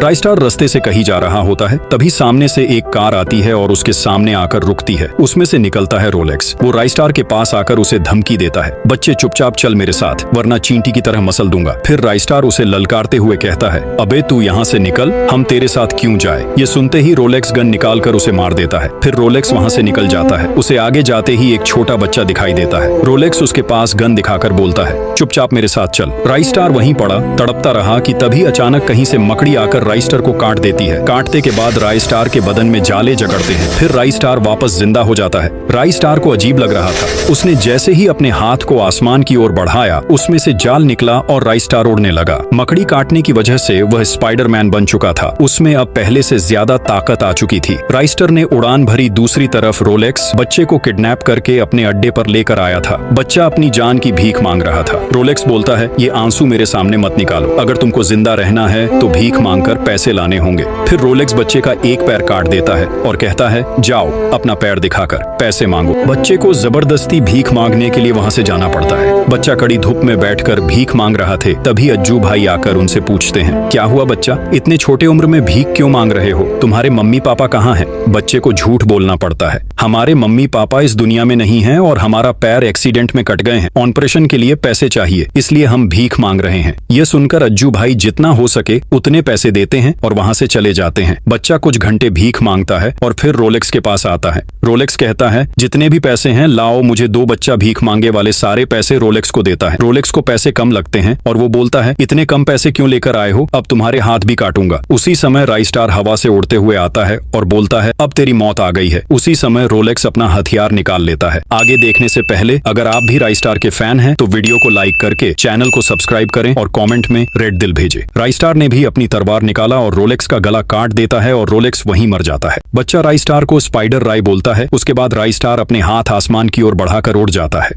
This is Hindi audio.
राइस्टार रास्ते से कहीं जा रहा होता है, तभी सामने से एक कार आती है और उसके सामने आकर रुकती है। उसमें से निकलता है रोलेक्स। वो राइस्टार के पास आकर उसे धमकी देता है, बच्चे चुपचाप चल मेरे साथ वरना चींटी की तरह मसल दूंगा। फिर राइस्टार उसे ललकारते हुए कहता है, अबे तू यहाँ से निकल, हम तेरे साथ क्यों जाए। ये सुनते ही रोलेक्स गन निकालकर उसे मार देता है। फिर रोलेक्स वहाँ से निकल जाता है। उसे आगे जाते ही एक छोटा बच्चा दिखाई देता है। रोलेक्स उसके पास गन दिखाकर बोलता है, चुपचाप मेरे साथ चल। राइस्टार वहीं पड़ा तड़पता रहा कि तभी अचानक कहीं से मकड़ी आकर राइस्टार को काट देती है। काटते के बाद राइस्टार के बदन में जाले जकड़ते हैं। फिर राइस्टार वापस जिंदा हो जाता है। राइस्टार को अजीब लग रहा था। उसने जैसे ही अपने हाथ को आसमान की ओर बढ़ाया, उसमें से जाल निकला और राइस्टार उड़ने लगा। मकड़ी काटने की वजह से वह स्पाइडरमैन बन चुका था। उसमें अब पहले से ज्यादा ताकत आ चुकी थी। राइस्टार ने उड़ान भरी। दूसरी तरफ रोलेक्स बच्चे को किडनैप करके अपने अड्डे पर लेकर आया था। बच्चा अपनी जान की भीख मांग रहा था। रोलेक्स बोलता है, ये आंसू मेरे सामने मत निकालो, अगर तुमको जिंदा रहना है तो भीख मांगकर पैसे लाने होंगे। फिर रोलेक्स बच्चे का एक पैर काट देता है और कहता है, जाओ अपना पैर दिखाकर पैसे मांगो। बच्चे को जबरदस्ती भीख मांगने के लिए वहाँ से जाना पड़ता है। बच्चा कड़ी धूप में बैठकर भीख मांग रहा थे। तभी अज्जू भाई आकर उनसे पूछते हैं, क्या हुआ बच्चा, इतने छोटे उम्र में भीख क्यों मांग रहे हो, तुम्हारे मम्मी पापा कहाँ हैं। बच्चे को झूठ बोलना पड़ता है, हमारे मम्मी पापा इस दुनिया में नहीं हैं और हमारा पैर एक्सीडेंट में कट गए हैं, ऑपरेशन के लिए पैसे चाहिए, इसलिए हम भीख मांग रहे हैं। यह सुनकर अज्जू भाई जितना हो सके उतने पैसे देते हैं और वहाँ से चले जाते हैं। बच्चा कुछ घंटे भीख मांगता है और फिर रोलेक्स के पास आता है। रोलेक्स कहता है, जितने भी पैसे हैं लाओ मुझे दो। बच्चा भीख मांगे वाले सारे पैसे रोलेक्स को देता है। रोलेक्स को पैसे कम लगते हैं और वो बोलता है, इतने कम पैसे क्यों लेकर आए हो, अब तुम्हारे हाथ भी काटूंगा। उसी समय राइस्टार हवा से उड़ते हुए आता है और बोलता है, अब तेरी मौत आ गई है। उसी समय रोलेक्स अपना हथियार निकाल लेता है। आगे देखने से पहले अगर आप भी राइस्टार के फैन हैं तो वीडियो को लाइक करके चैनल को सब्सक्राइब करें और कमेंट में रेड दिल भेजें। राइस्टार ने भी अपनी तलवार निकाला और रोलेक्स का गला काट देता है और रोलेक्स वहीं मर जाता है। बच्चा राइस्टार को स्पाइडर राय बोलता है। उसके बाद राइस्टार अपने हाथ आसमान की ओर बढ़ाकर उड़ जाता है।